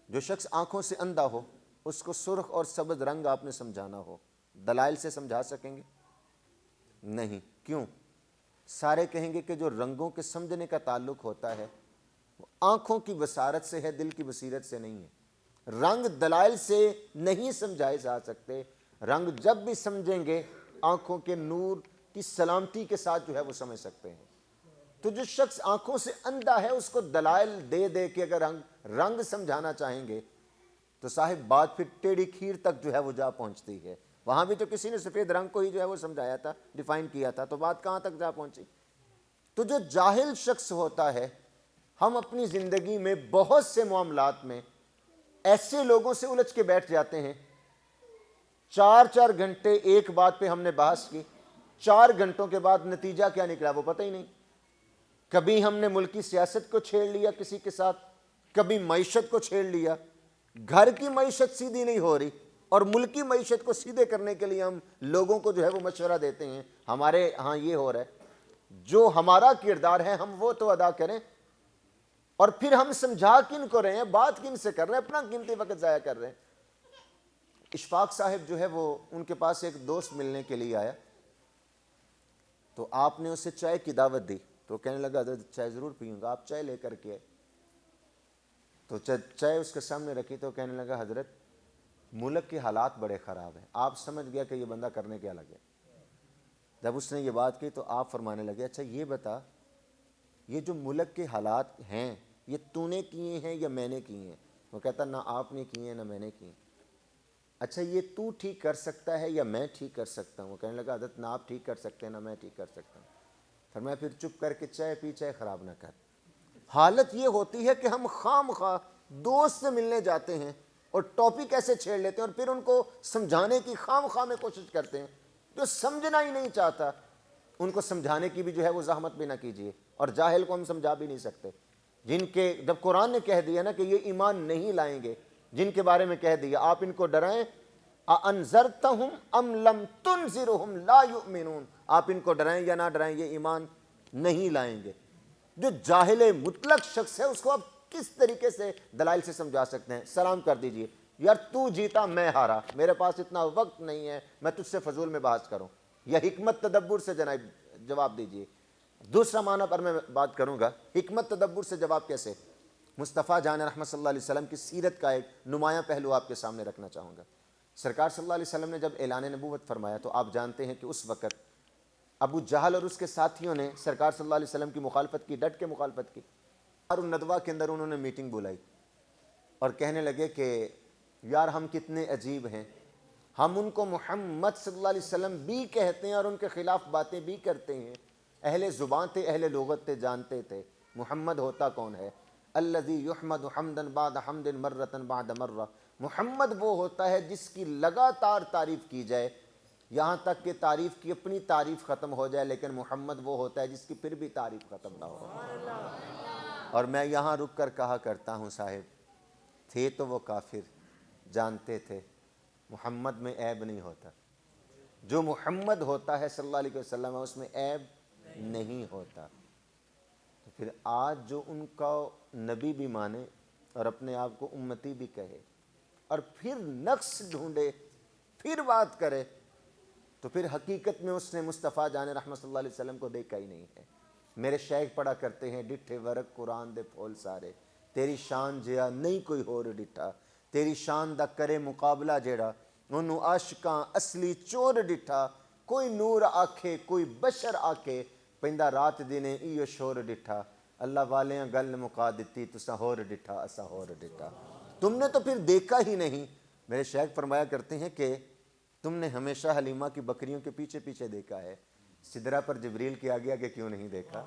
جو شخص آنکھوں سے اندھا ہو اس کو سرخ اور سبز رنگ آپ نے سمجھانا ہو، دلائل سے سمجھا سکیں گے؟ نہیں۔ کیوں؟ سارے کہیں گے کہ جو رنگوں کے سمجھنے کا تعلق ہوتا ہے وہ آنکھوں کی بصارت سے ہے، دل کی بصیرت سے نہیں ہے۔ رنگ دلائل سے نہیں سمجھائے جا سکتے، رنگ جب بھی سمجھیں گے آنکھوں کے نور کی سلامتی کے ساتھ جو ہے وہ سمجھ سکتے ہیں۔ تو جو شخص آنکھوں سے اندھا ہے اس کو دلائل دے دے کے اگر رنگ سمجھانا چاہیں گے تو صاحب بات پھر ٹیڑھی کھیر تک جو ہے وہ جا پہنچتی ہے۔ وہاں بھی تو کسی نے سفید رنگ کو ہی جو ہے وہ سمجھایا تھا، ڈیفائن کیا تھا، تو بات کہاں تک جا پہنچی؟ تو جو جاہل شخص ہوتا ہے، ہم اپنی زندگی میں بہت سے معاملات میں ایسے لوگوں سے الجھ کے بیٹھ جاتے ہیں، 4 گھنٹے ایک بات پہ ہم نے بحث کی، 4 گھنٹوں کے بعد نتیجہ کیا نکلا وہ پتہ ہی نہیں۔ کبھی ہم نے ملکی سیاست کو چھیڑ لیا کسی کے ساتھ، کبھی معیشت کو چھیڑ لیا، گھر کی معیشت سیدھی نہیں ہو رہی، اور ملکی معیشت کو سیدھے کرنے کے لیے ہم لوگوں کو جو ہے وہ مشورہ دیتے ہیں، ہمارے ہاں یہ ہو رہا ہے۔ جو ہمارا کردار ہے ہم وہ تو ادا کریں، اور پھر ہم سمجھا کن کو رہے ہیں، بات کن سے کر رہے ہیں، اپنا قیمتی وقت ضائع کر رہے ہیں۔ اشفاق صاحب جو ہے وہ ان کے پاس ایک دوست ملنے کے لیے آیا، تو آپ نے اسے چائے کی دعوت دی، تو کہنے لگا حضرت چائے ضرور پیوں گا، آپ چائے لے کر کے آئے، تو چائے اس کے سامنے رکھی تو کہنے لگا حضرت ملک کے حالات بڑے خراب ہیں۔ آپ سمجھ گیا کہ یہ بندہ کرنے کیا لگے۔ جب اس نے یہ بات کی تو آپ فرمانے لگے اچھا یہ بتا، یہ جو ملک کے حالات ہیں یہ تو نے کیے ہیں یا میں نے کیے ہیں؟ وہ کہتا نہ آپ نے کیے ہیں نہ میں نے کیے۔ اچھا یہ تو ٹھیک کر سکتا ہے یا میں ٹھیک کر سکتا ہوں؟ وہ کہنے لگا حضرت نہ آپ ٹھیک کر سکتے ہیں نہ میں ٹھیک کر سکتا ہوں۔ فرمایا پھر چپ کر کے چائے پی، چائے خراب نہ کر۔ حالت یہ ہوتی ہے کہ ہم خام خواہ دوست سے ملنے جاتے ہیں اور ٹاپک ایسے چھیڑ لیتے ہیں اور پھر ان کو سمجھانے کی خام خواہ میں کوشش کرتے ہیں، جو سمجھنا ہی نہیں چاہتا ان کو سمجھانے کی بھی جو ہے وہ زحمت بھی نہ کیجیے، اور جاہل کو ہم سمجھا بھی نہیں سکتے۔ جن کے جب قرآن نے کہہ دیا نا کہ یہ ایمان نہیں لائیں گے، جن کے بارے میں کہہ دیا آپ ان کو ڈرائیں، اَأَنذَرْتَهُمْ أَمْ لَمْ تُنذِرْهُمْ لَا يُؤْمِنُونَ، آپ ان کو ڈرائیں یا نہ ڈرائیں یہ ایمان نہیں لائیں گے۔ جو جاہل مطلق شخص ہے اس کو آپ کس طریقے سے دلائل سے سمجھا سکتے ہیں؟ سلام کر دیجئے، یار تو جیتا میں ہارا، میرے پاس اتنا وقت نہیں ہے میں تجھ سے فضول میں بحث کروں، یا حکمت تدبر سے جواب دیجئے۔ دوسرا معنی پر میں بات کروں گا، حکمت تدبر سے جواب کیسے؟ مصطفیٰ جان رحمت صلی اللہ علیہ وسلم کی سیرت کا ایک نمایاں پہلو آپ کے سامنے رکھنا چاہوں گا۔ سرکار صلی اللہ علیہ وسلم نے جب اعلان نبوت فرمایا تو آپ جانتے ہیں کہ اس وقت ابو جہل اور اس کے ساتھیوں نے سرکار صلی اللہ علیہ وسلم کی مخالفت کی، ڈٹ کے مخالفت کی، اور الندوہ کے اندر انہوں نے میٹنگ بلائی اور کہنے لگے کہ یار ہم کتنے عجیب ہیں، ہم ان کو محمد صلی اللہ علیہ وسلم بھی کہتے ہیں اور ان کے خلاف باتیں بھی کرتے ہیں، اہل زبان تھے، اہل لغت تھے، جانتے تھے محمد ہوتا کون ہے، الذی یحمد حمدا بعد حمد مرۃ بعد مرہ، محمد وہ ہوتا ہے جس کی لگاتار تعریف کی جائے یہاں تک کہ تعریف کی اپنی تعریف ختم ہو جائے، لیکن محمد وہ ہوتا ہے جس کی پھر بھی تعریف ختم نہ ہو۔ اور میں یہاں رک کر کہا کرتا ہوں صاحب تھے تو وہ کافر، جانتے تھے محمد میں عیب نہیں ہوتا، جو محمد ہوتا ہے صلی اللہ علیہ وسلم اس میں عیب نہیں ہوتا۔ تو پھر آج جو ان کا نبی بھی مانے اور اپنے آپ کو امتی بھی کہے اور پھر نقص ڈھونڈے، پھر بات کرے، تو پھر حقیقت میں اس نے مصطفیٰ جان رحمت صلی اللہ علیہ وسلم کو دیکھا ہی نہیں ہے۔ میرے شیخ پڑھا کرتے ہیں ڈٹھے ورق قرآن دے پھول سارے، تیری شان جیا نہیں کوئی ہور ڈٹھا، تیری شان دا کرے مقابلہ جیڑا انہوں عاشقاں اصلی چور ڈٹھا، کوئی نور آکھے کوئی بشر آکھے پہندہ رات دینے ایو شور ڈٹھا، اللہ والیاں گل مکا دیتی تسا ہور ڈٹھا اسا ہور ڈٹھا، تم نے تو پھر دیکھا ہی نہیں۔ میرے شیخ فرمایا کرتے ہیں کہ تم نے ہمیشہ حلیمہ کی بکریوں کے پیچھے پیچھے دیکھا ہے، سدرہ پر جبریل کے آگے آگے کیوں نہیں دیکھا؟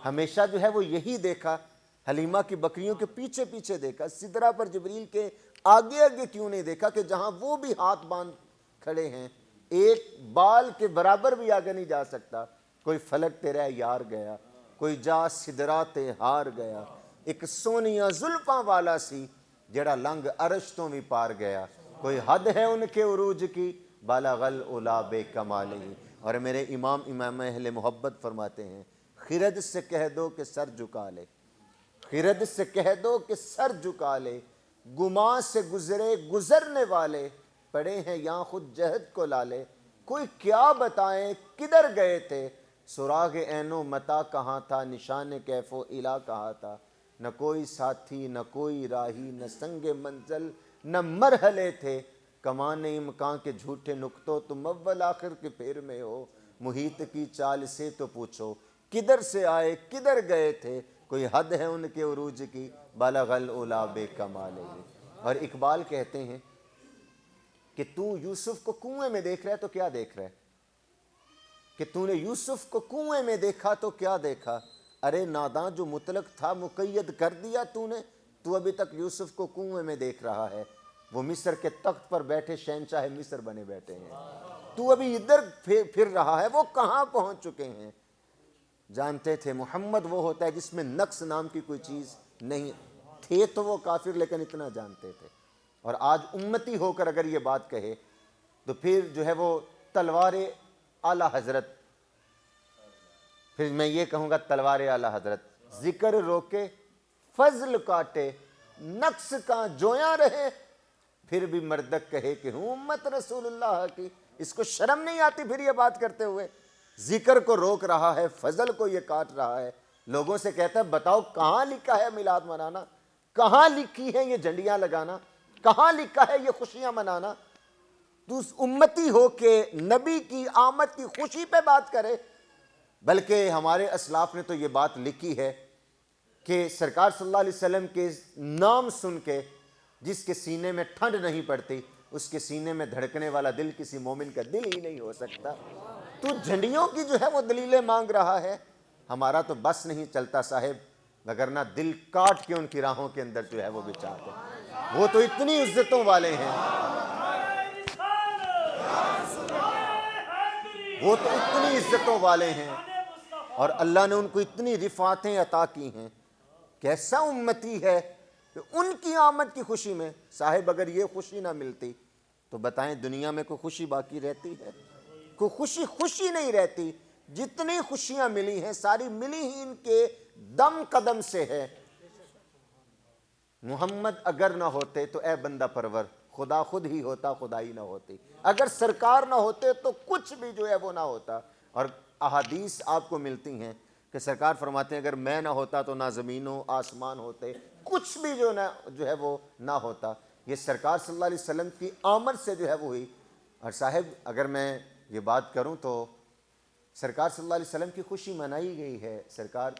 ہمیشہ جو ہے وہ یہی دیکھا، حلیمہ کی بکریوں کے پیچھے پیچھے دیکھا، سدرہ پر جبریل کے آگے آگے کیوں نہیں دیکھا کہ جہاں وہ بھی ہاتھ باندھ کھڑے ہیں ایک بال کے برابر بھی آگے نہیں جا سکتا۔ کوئی فلک تیرا یار گیا، کوئی جا سدرہ تے ہار گیا، ایک سونیاں زلفاں والا سی جڑا لنگ عرش تو بھی پار گیا، کوئی حد ہے ان کے عروج کی بالغ العلا بے کمالہ۔ اور میرے امام اہل محبت فرماتے ہیں خرد سے کہہ دو کہ سر جھکا لے، خرد سے کہہ دو کہ سر جھکا لے، گماں سے گزرے گزرنے والے پڑے ہیں یہاں خود جہد کو لالے، کوئی کیا بتائیں کدھر گئے تھے، سراغ عین و متا کہاں تھا، نشان کیف و الا کہاں تھا، نہ کوئی ساتھی نہ کوئی راہی نہ سنگ منزل نہ مرحلے تھے، کمان امکان کے جھوٹے نکتوں تم اول آخر کے پھیر میں ہو، محیط کی چال سے تو پوچھو کدھر سے آئے کدھر گئے تھے، کوئی حد ہے ان کے عروج کی بالغ العلا بے کمالہ۔ اور اقبال کہتے ہیں کہ تو یوسف کو کنویں میں دیکھ رہا ہے تو کیا دیکھ رہا ہے، کہ تو نے یوسف کو کنویں میں دیکھا تو کیا دیکھا، ارے ناداں جو مطلق تھا مقید کر دیا تو نے، تو ابھی تک یوسف کو کنویں میں دیکھ رہا ہے، وہ مصر کے تخت پر بیٹھے شہنشاہ مصر بنے بیٹھے ہیں، تو ابھی ادھر پھر رہا ہے، وہ کہاں پہنچ چکے ہیں۔ جانتے تھے محمد وہ ہوتا ہے جس میں نقص نام کی کوئی چیز نہیں، تھے تو وہ کافر لیکن اتنا جانتے تھے۔ اور آج امتی ہو کر اگر یہ بات کہے تو پھر جو ہے وہ تلوار اعلیٰ حضرت، پھر میں یہ کہوں گا تلوار اعلیٰ حضرت، ذکر روکے فضل کاٹے نقص کا جویاں رہے، پھر بھی مردک کہے کہ ہوں امت رسول اللہ کی۔ اس کو شرم نہیں آتی پھر یہ بات کرتے ہوئے؟ ذکر کو روک رہا ہے، فضل کو یہ کاٹ رہا ہے، لوگوں سے کہتا ہے بتاؤ کہاں لکھا ہے میلاد منانا، کہاں لکھی ہے یہ جھنڈیاں لگانا، کہاں لکھا ہے یہ خوشیاں منانا؟ تو اس امتی ہو کے نبی کی آمد کی خوشی پہ بات کرے۔ بلکہ ہمارے اسلاف نے تو یہ بات لکھی ہے کہ سرکار صلی اللہ علیہ وسلم کے نام سن کے جس کے سینے میں ٹھنڈ نہیں پڑتی، اس کے سینے میں دھڑکنے والا دل کسی مومن کا دل ہی نہیں ہو سکتا۔ تو جھنڈیوں کی جو ہے وہ دلیلیں مانگ رہا ہے، ہمارا تو بس نہیں چلتا صاحب، وگرنہ دل کاٹ کے ان کی راہوں کے اندر جو ہے وہ بچاتے ہیں۔ وہ تو اتنی عزتوں والے ہیں، وہ تو اتنی عزتوں والے ہیں، اور اللہ نے ان کو اتنی رفعتیں عطا کی ہیں۔ کیسا امتی ہے کہ ان کی آمد کی خوشی میں، صاحب اگر یہ خوشی نہ ملتی تو بتائیں دنیا میں کوئی خوشی باقی رہتی ہے؟ کوئی خوشی نہیں رہتی۔ جتنی خوشیاں ملی ہیں ساری ملی ہی ان کے دم قدم سے ہے۔ محمد اگر نہ ہوتے تو اے بندہ پرور خدا خود ہی ہوتا، خدائی نہ ہوتی۔ اگر سرکار نہ ہوتے تو کچھ بھی جو ہے وہ نہ ہوتا۔ اور احادیث آپ کو ملتی ہیں کہ سرکار فرماتے ہیں اگر میں نہ ہوتا تو نہ زمین و آسمان ہوتے، کچھ بھی جو ہے وہ نہ ہوتا۔ یہ سرکار صلی اللہ علیہ وسلم کی آمد سے جو ہے وہ ہوئی۔ اور صاحب اگر میں یہ بات کروں تو سرکار صلی اللہ علیہ وسلم کی خوشی منائی گئی ہے، سرکار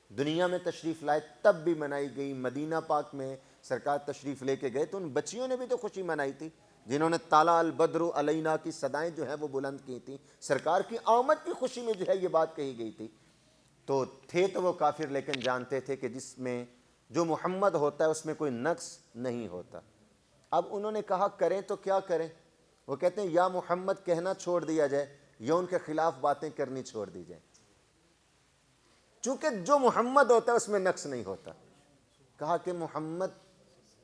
دنیا میں تشریف لائے تب بھی منائی گئی، مدینہ پاک میں سرکار تشریف لے کے گئے تو ان بچیوں نے بھی تو خوشی منائی تھی جنہوں نے طلع البدر علینا کی صدائیں جو ہیں وہ بلند کی تھیں۔ سرکار کی آمد کی خوشی میں جو ہے یہ بات کہی گئی تھی۔ تو تھے تو وہ کافر لیکن جانتے تھے کہ جس میں جو محمد ہوتا ہے اس میں کوئی نقص نہیں ہوتا۔ اب انہوں نے کہا کریں تو کیا کریں؟ وہ کہتے ہیں یا محمد کہنا چھوڑ دیا جائے یا ان کے خلاف باتیں کرنی چھوڑ دی جائیں، چونکہ جو محمد ہوتا ہے اس میں نقص نہیں ہوتا۔ کہا کہ محمد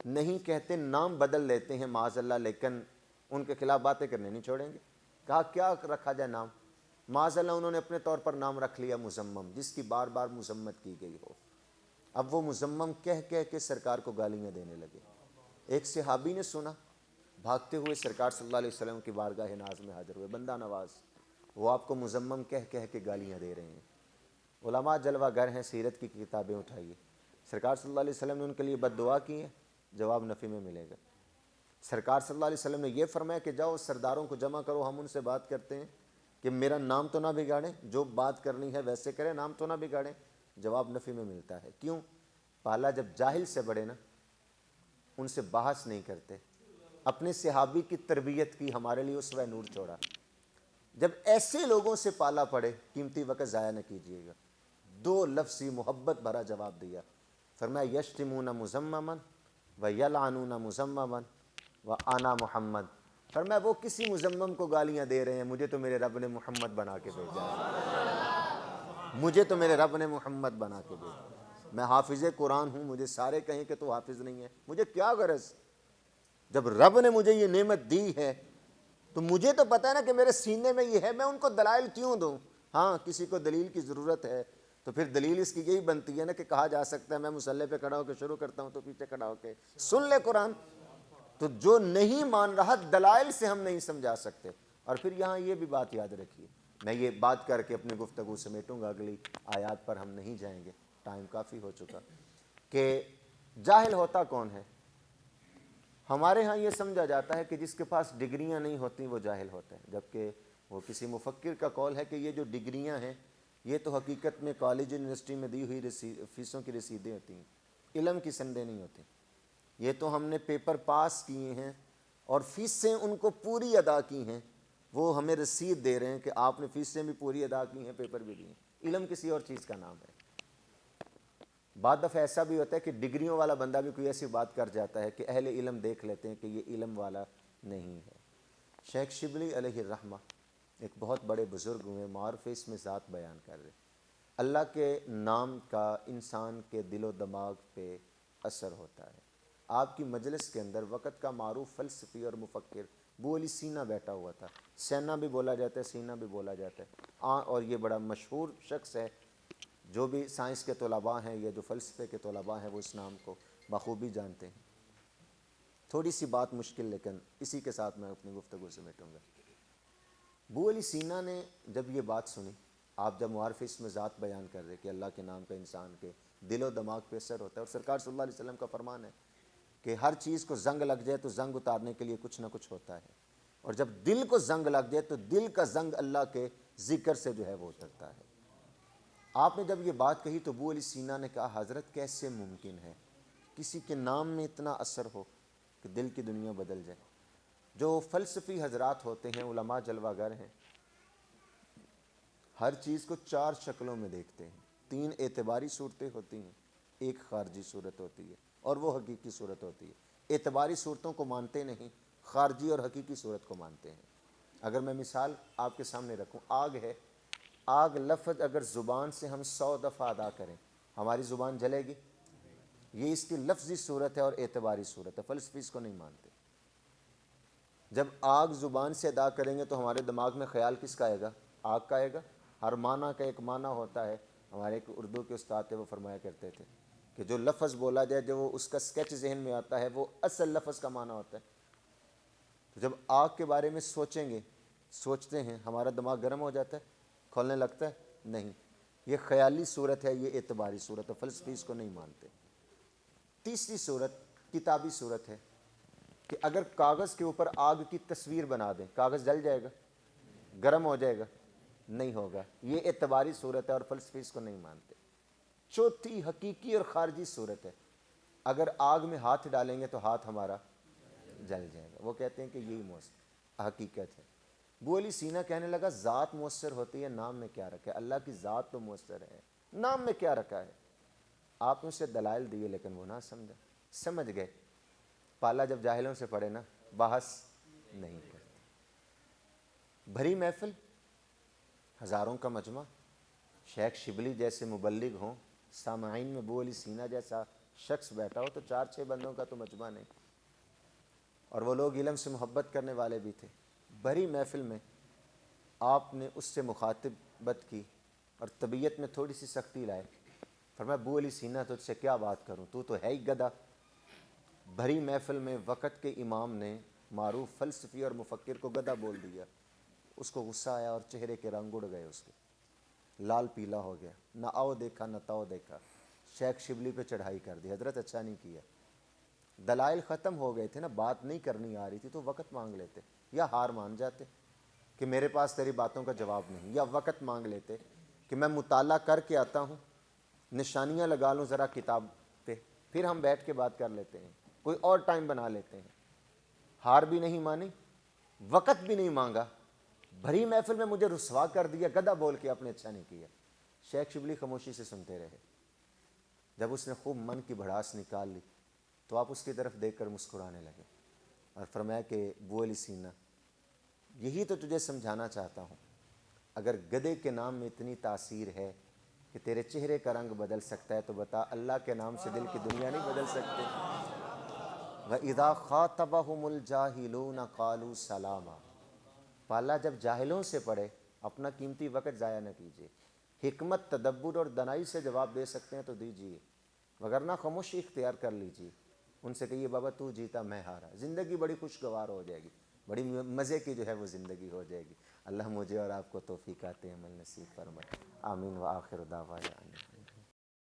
نہیں کہتے، نام بدل لیتے ہیں معاذ اللہ، لیکن ان کے خلاف باتیں کرنے نہیں چھوڑیں گے۔ کہا کیا رکھا جائے نام؟ معاذ اللہ انہوں نے اپنے طور پر نام رکھ لیا مزمم، جس کی بار بار مذمت کی گئی ہو۔ اب وہ مزمم کہہ کہہ کے سرکار کو گالیاں دینے لگے۔ ایک صحابی نے سنا، بھاگتے ہوئے سرکار صلی اللہ علیہ وسلم کی بارگاہ ناز میں حاضر ہوئے، بندہ نواز وہ آپ کو مزمم کہہ کہہ کے گالیاں دے رہے ہیں۔ علماء جلوہ گر ہیں، سیرت کی کتابیں اٹھائیے۔ سرکار صلی اللہ علیہ وسلم نے ان کے لیے بد دعا کی ہے، جواب نفی میں ملے گا۔ سرکار صلی اللہ علیہ وسلم نے یہ فرمایا کہ جاؤ سرداروں کو جمع کرو، ہم ان سے بات کرتے ہیں کہ میرا نام تو نہ بگاڑیں، جو بات کرنی ہے ویسے کریں، نام تو نہ بگاڑیں۔ جواب نفی میں ملتا ہے۔ کیوں؟ پالا جب جاہل سے بڑے نا، ان سے بحث نہیں کرتے۔ اپنے صحابی کی تربیت کی، ہمارے لیے اسوہ نور چھوڑا۔ جب ایسے لوگوں سے پالا پڑے قیمتی وقت ضائع نہ کیجیے گا۔ دو لفظی محبت بھرا جواب دیا، فرمایا یشتمون مزمما و یلعنون مزمما و انا محمد۔ فرمایا وہ کسی مزمم کو گالیاں دے رہے ہیں، مجھے تو میرے رب نے محمد بنا کے بھیجا ہے، مجھے تو میرے رب نے محمد بنا کے بھیجا ہے۔ میں حافظ قرآن ہوں، مجھے سارے کہیں کہ تو حافظ نہیں ہے، مجھے کیا غرض؟ جب رب نے مجھے یہ نعمت دی ہے تو مجھے تو پتہ ہے نا کہ میرے سینے میں یہ ہے، میں ان کو دلائل کیوں دوں؟ ہاں کسی کو دلیل کی ضرورت ہے تو پھر دلیل اس کی یہی بنتی ہے نا کہ کہا جا سکتا ہے میں مصلی پہ کھڑا ہو کے شروع کرتا ہوں تو پیچھے کھڑا ہو کے سن لے قرآن۔ تو جو نہیں مان رہا دلائل سے ہم نہیں سمجھا سکتے۔ اور پھر یہاں یہ بھی بات یاد رکھیے، میں یہ بات کر کے اپنی گفتگو سمیٹوں گا، اگلی آیات پر ہم نہیں جائیں گے، ٹائم کافی ہو چکا، کہ جاہل ہوتا کون ہے؟ ہمارے ہاں یہ سمجھا جاتا ہے کہ جس کے پاس ڈگریاں نہیں ہوتی وہ جاہل ہوتا ہے، جبکہ وہ کسی مفکر کا قول ہے کہ یہ جو ڈگریاں ہیں یہ تو حقیقت میں کالج یونیورسٹی میں دی ہوئی فیسوں کی رسیدیں ہوتی ہیں، علم کی سندیں نہیں ہوتی۔ یہ تو ہم نے پیپر پاس کیے ہیں اور فیسیں ان کو پوری ادا کی ہیں، وہ ہمیں رسید دے رہے ہیں کہ آپ نے فیسیں بھی پوری ادا کی ہیں، پیپر بھی دیے ہیں۔ علم کسی اور چیز کا نام ہے۔ بعد دفعہ ایسا بھی ہوتا ہے کہ ڈگریوں والا بندہ بھی کوئی ایسی بات کر جاتا ہے کہ اہل علم دیکھ لیتے ہیں کہ یہ علم والا نہیں ہے۔ شیخ شبلی علیہ الرحمہ ایک بہت بڑے بزرگ ہوئے، معارف اس میں ذات بیان کر رہے، اللہ کے نام کا انسان کے دل و دماغ پہ اثر ہوتا ہے۔ آپ کی مجلس کے اندر وقت کا معروف فلسفی اور مفکر ابو علی سینا بیٹھا ہوا تھا، سینا بھی بولا جاتا ہے، سینا بھی بولا جاتا ہے، اور یہ بڑا مشہور شخص ہے جو بھی سائنس کے طلباء ہیں یا جو فلسفے کے طلباء ہیں وہ اس نام کو بخوبی جانتے ہیں۔ تھوڑی سی بات مشکل، لیکن اسی کے ساتھ میں اپنی گفتگو سمیٹوں گا۔ ابو علی سینا نے جب یہ بات سنی، آپ جب معارف اسم ذات بیان کر رہے کہ اللہ کے نام کا انسان کے دل و دماغ پہ اثر ہوتا ہے، اور سرکار صلی اللہ علیہ وسلم کا فرمان ہے کہ ہر چیز کو زنگ لگ جائے تو زنگ اتارنے کے لیے کچھ نہ کچھ ہوتا ہے، اور جب دل کو زنگ لگ جائے تو دل کا زنگ اللہ کے ذکر سے جو ہے وہ اترتا ہے۔ آپ نے جب یہ بات کہی تو ابو علی سینا نے کہا حضرت کیسے ممکن ہے کسی کے نام میں اتنا اثر ہو کہ دل کی دنیا بدل جائے؟ جو فلسفی حضرات ہوتے ہیں، علماء جلوہ گر ہیں، ہر چیز کو 4 شکلوں میں دیکھتے ہیں۔ 3 اعتباری صورتیں ہوتی ہیں، ایک خارجی صورت ہوتی ہے، اور وہ حقیقی صورت ہوتی ہے۔ اعتباری صورتوں کو مانتے نہیں، خارجی اور حقیقی صورت کو مانتے ہیں۔ اگر میں مثال آپ کے سامنے رکھوں، آگ ہے، آگ لفظ اگر زبان سے ہم 100 دفعہ ادا کریں ہماری زبان جلے گی؟ یہ اس کی لفظی صورت ہے اور اعتباری صورت ہے، فلسفی اس کو نہیں مانتے۔ جب آگ زبان سے ادا کریں گے تو ہمارے دماغ میں خیال کس کا آئے گا؟ آگ کا آئے گا۔ ہر معنی کا ایک معنی ہوتا ہے۔ ہمارے ایک اردو کے استاد تھے، وہ فرمایا کرتے تھے کہ جو لفظ بولا جائے، جو اس کا اسکیچ ذہن میں آتا ہے، وہ اصل لفظ کا معنی ہوتا ہے۔ تو جب آگ کے بارے میں سوچیں گے، سوچتے ہیں، ہمارا دماغ گرم ہو جاتا ہے، کھولنے لگتا ہے؟ نہیں، یہ خیالی صورت ہے، یہ اعتباری صورت ہے، فلسفی اس کو نہیں مانتے۔ تیسری صورت کتابی صورت ہے کہ اگر کاغذ کے اوپر آگ کی تصویر بنا دیں، کاغذ جل جائے گا؟ گرم ہو جائے گا؟ نہیں ہوگا۔ یہ اعتباری صورت ہے اور فلسفی اس کو نہیں مانتے۔ چوتھی حقیقی اور خارجی صورت ہے، اگر آگ میں ہاتھ ڈالیں گے تو ہاتھ ہمارا جل جائے گا۔ وہ کہتے ہیں کہ یہی حقیقت ہے۔ ابو علی سینا کہنے لگا ذات مؤثر ہوتی ہے، نام میں کیا رکھا ہے؟ اللہ کی ذات تو مؤثر ہے، نام میں کیا رکھا ہے؟ آپ نے اسے دلائل دیے لیکن وہ نہ سمجھا۔ سمجھ گئے، پالا جب جاہلوں سے پڑے نا، بحث نہیں کرتے۔ بھری محفل، ہزاروں کا مجمع، شیخ شبلی جیسے مبلغ ہوں، سامعین میں ابو علی سینا جیسا شخص بیٹھا ہو، تو 4-6 بندوں کا تو مجمع نہیں، اور وہ لوگ علم سے محبت کرنے والے بھی تھے۔ بھری محفل میں آپ نے اس سے مخاطبت کی اور طبیعت میں تھوڑی سی سختی لائے۔ فرمایا ابو علی سینا تجھ سے کیا بات کروں، تو ہے ہی گدھا۔ بھری محفل میں وقت کے امام نے معروف فلسفی اور مفکر کو گدھا بول دیا۔ اس کو غصہ آیا اور چہرے کے رنگ اڑ گئے، اس کے لال پیلا ہو گیا، نہ آؤ دیکھا نہ تاؤ دیکھا، شیخ شبلی پہ چڑھائی کر دی۔ حضرت اچھا نہیں کیا۔ دلائل ختم ہو گئے تھے نا، بات نہیں کرنی آ رہی تھی تو وقت مانگ لیتے، یا ہار مان جاتے کہ میرے پاس تیری باتوں کا جواب نہیں، یا وقت مانگ لیتے کہ میں مطالعہ کر کے آتا ہوں، نشانیاں لگا لوں ذرا کتاب پہ، پھر ہم بیٹھ کے بات کر لیتے ہیں، کوئی اور ٹائم بنا لیتے ہیں۔ ہار بھی نہیں مانی، وقت بھی نہیں مانگا، بھری محفل میں مجھے رسوا کر دیا، گدھا بول کے آپ نے اچھا نہیں کیا۔ شیخ شبلی خاموشی سے سنتے رہے۔ جب اس نے خوب من کی بھڑاس نکال لی تو آپ اس کی طرف دیکھ کر مسکرانے لگے اور فرمایا کہ ابو علی سینا، یہی تو تجھے سمجھانا چاہتا ہوں، اگر گدھے کے نام میں اتنی تاثیر ہے کہ تیرے چہرے کا رنگ بدل سکتا ہے، تو بتا اللہ کے نام سے دل کی دنیا نہیں بدل سکتے؟ وَإِذَا خَاطَبَهُمُ الْجَاهِلُونَ قَالُوا سَلَامًا۔ پالا جب جاہلوں سے پڑھے، اپنا قیمتی وقت ضائع نہ کیجیے۔ حکمت، تدبر اور دنائی سے جواب دے سکتے ہیں تو دیجیے، وگرنہ خاموشی اختیار کر لیجیے۔ ان سے کہیے بابا تو جیتا میں ہارا، زندگی بڑی خوشگوار ہو جائے گی، بڑی مزے کی جو ہے وہ زندگی ہو جائے گی۔ اللہ مجھے اور آپ کو توفیق عمل نصیب فرمائے، آمین۔ وآخر دعوانا